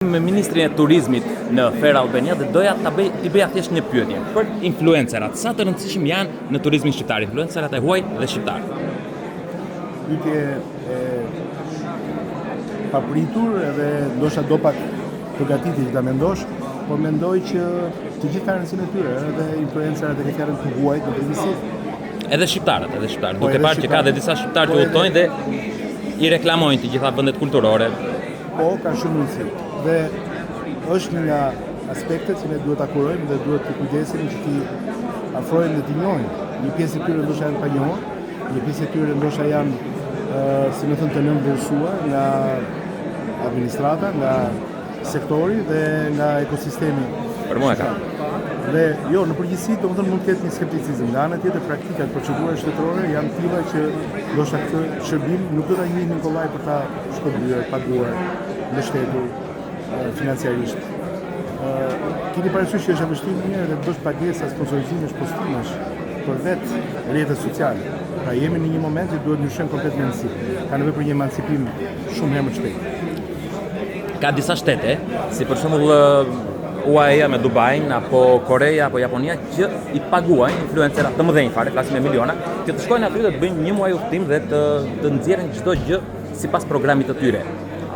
Me Ministrin e Turizmit në Fair Albania dhe doja t'i bëja thjesht një pyetje për influencerat. Sa të rëndësishëm janë në turizmin shqiptar, influencerat e huaj dhe shqiptar? Pyetje e papritur edhe ndoshta do pak përgatitur ta mendosh, por mendoj që të gjithë kanë rëndësinë e tyre, edhe influencerat e kanë të huaj në përgjithësi. Edhe shqiptarët. Duke parë që ka dhe disa shqiptarë që udhtojnë dhe i reklamojnë të gjitha vendet kulturore. Po, ka shumë rëndësi. Dhe është një nga aspektet që ne duhet ta kurojmë dhe duhet të kujdesim që ti afrojmë dhe t'i njohim. Një pjesë e tyre ndoshta janë pa njohur, një pjesë e tyre ndoshta janë, si më thënë, të nënvlerësuar nga administrata, nga sektori dhe nga ekosistemi. Për mua ka. Dhe jo, në përgjithësi domethënë mund të ketë një skepticizëm. Nga ana tjetër praktikat, procedurat shtetërore janë tilla që ndoshta këtë shërbim nuk do ta njihnin kollaj për ta shpërbyer, paguar, mbështetur financiarisht. Keni parasysh që është e vështirë një herë të bësh pagesa, sponsorizimesh, postimesh për vetë rrjetet sociale. Pra jemi në një moment që duhet ndryshojmë komplet mendësi. Ka nevojë për një emancipim shumë herë më të shpejtë. Ka disa shtete, si për shembull UAE me Dubai, apo Koreja apo Japonia, që i paguajnë influencerat të mëdhenj fare, flasim me miliona, që të shkojnë aty dhe të bëjnë një muaj udhtim dhe të nxjerrin çdo gjë sipas programit të tyre.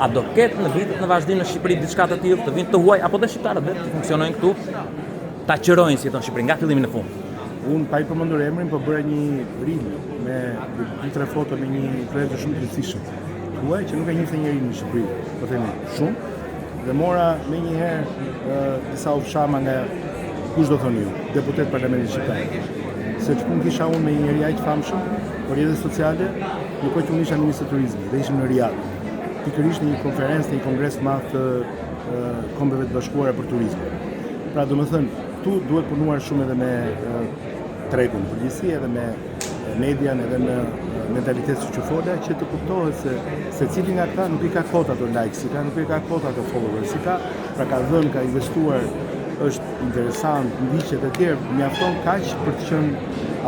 A do ketë në vitet në vazhdim në Shqipëri diçka të tillë, të vinë të huaj apo të shqiptarët vetë të funksionojnë këtu, ta qërojnë si jeton Shqipëri nga fillimi në fund? Unë pa i përmendur emrin, po bëra një reel me 2-3 foto me një influencer shumë të rëndësishëm. Huaj që nuk e njihte njëri në Shqipëri, po themi shumë. Dhe mora me njëherë disa ufshama nga kush do thoni ju, deputet parlamentit shqiptar. Se që pun kisha unë me një njëri aq famshëm për rrjetet sociale, në kohë që unë isha ministër turizmi dhe ishim në Riyadh. Pikërisht në një konferencë, në një kongres të madh të Kombeve të Bashkuara për turizmin. Pra domethënë, këtu duhet punuar shumë edhe me tregun përgjithësi, edhe me median, edhe me mentalitet shoqëfola, që të kuptohet se cili nga këta nuk i ka kot ato likes, nuk i ka kot ato followers, pra ka dhënë, ka investuar, është interesant, ndiqet e tjerë, mjafton kaq për të qenë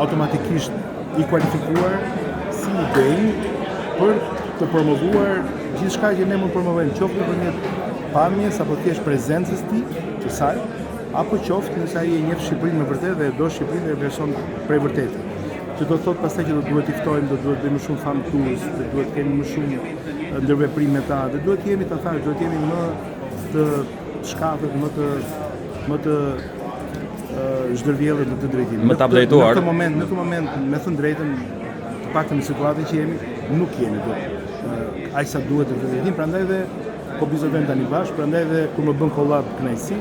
automatikisht i kualifikuar si i denj për të promovuar gjithçka që ne mund të promovojmë, qoftë nëpërmjet pamjes apo thjesht prezencës tij të saj, apo qoftë nëse ai e njeh Shqipërinë me vërtetë dhe e do Shqipërinë dhe vlerëson prej vërtetë. Që do të thotë pastaj që do duhet i ftojmë, do duhet bëjmë shumë fan tours, do duhet kemi më shumë ndërveprime me ta, dhe duhet jemi ta thash, duhet jemi më të shkafët, më të zhdërvjellët në të drejtim. Më të updateuar. Në këtë moment, me thënë drejtën, të paktën në situatën që jemi, nuk jemi aq sa duhet të drejtim, prandaj dhe po bisedojmë tani bashkë, prandaj dhe kur më bën kollab kënaqësi,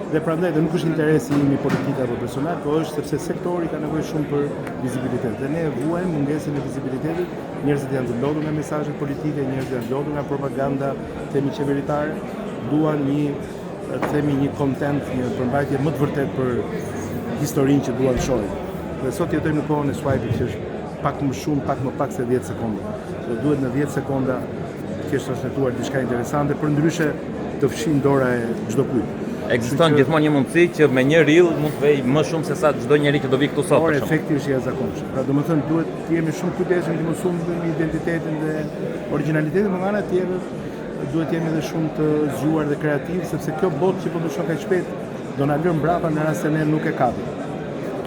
dhe prandaj dhe nuk është interesi im politik apo personal, por është sepse sektori ka nevojë shumë për vizibilitet. Dhe ne vuajmë mungesën e vizibilitetit, njerëzit janë të lodhur nga mesazhet politike, njerëzit janë të lodhur nga propaganda themi qeveritare, duan një content, një përmbajtje më të vërtetë për historinë që duan shohin. Dhe sot jetojmë në kohën e swipe-it që është pak më shumë, pak më pak se 10 sekonda. Dhe duhet në 10 sekonda të kesh transmetuar diçka interesante, për ndryshe të fshin dora e çdo kujt. Ekziston gjithmonë një mundësi që me një reel mund të vej më shumë se sa çdo njeri që do vi këtu sot. Por efekti është i jashtëzakonshëm. Pra domethënë duhet të jemi shumë kujdesshëm që mos humbim identitetin dhe origjinalitetin, por nga ana tjetër duhet të jemi edhe shumë të zgjuar dhe kreativ, sepse kjo botë që po ndryshon kaq shpejt do na lërë mbrapa në rast se ne nuk e kapim.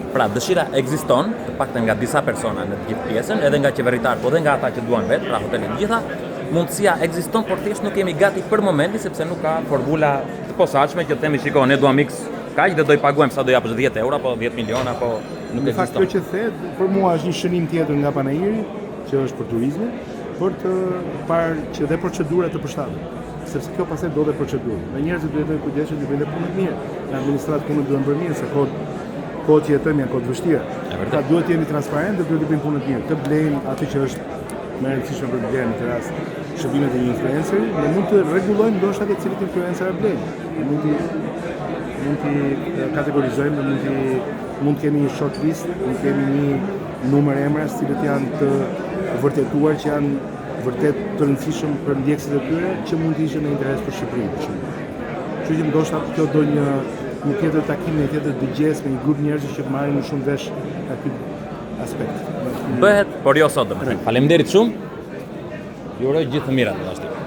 Pra dëshira ekziston, të paktën nga disa persona në të gjithë pjesën, edhe nga qeveritar, po edhe nga ata që duan vetë, pra hotelet të gjitha, mundësia ekziston, por thjesht nuk jemi gati për momentin sepse nuk ka formula të posaçme që të themi shiko, ne duam X kaq dhe do i paguajmë sa do japësh 10 euro apo 10 miliona apo nuk ekziston. Në fakt kjo që thet, për mua është një shënim tjetër nga Panairi, që është për turizmin, për të parë që dhe procedurat të përshtaten. Sepse kjo pastaj do dhe procedurë. Dhe njerëzit duhet të kujdesen që bëjnë punë të mirë. Në administratë punët duhen bërë mirë, se kohët që jetojmë janë kohë të vështira. Pra duhet të jemi transparent dhe duhet të bëjmë punën të mirë. Të blejmë atë që është më e rëndësishme për blerjen në rast shërbimet e një influenceri, ne mund të rregullojmë ndoshta të cilët influencer blejnë. Mund t'i kategorizojmë, mund të kemi një shortlist, mund të kemi një numër emrash të cilët janë të vërtetuar, që janë vërtet të rëndësishëm për ndjekësit e tyre, që mund të ishin në interes për Shqipërinë, për shembull. Kështu që ndoshta kjo do një tjetër takim, një tjetër dëgjes me një grup njerëzish që të marrin më shumë vesh nga ky aspekt. Bëhet, por jo sot domethënë. Faleminderit shumë. Ju uroj gjithë të mirat vazhdim.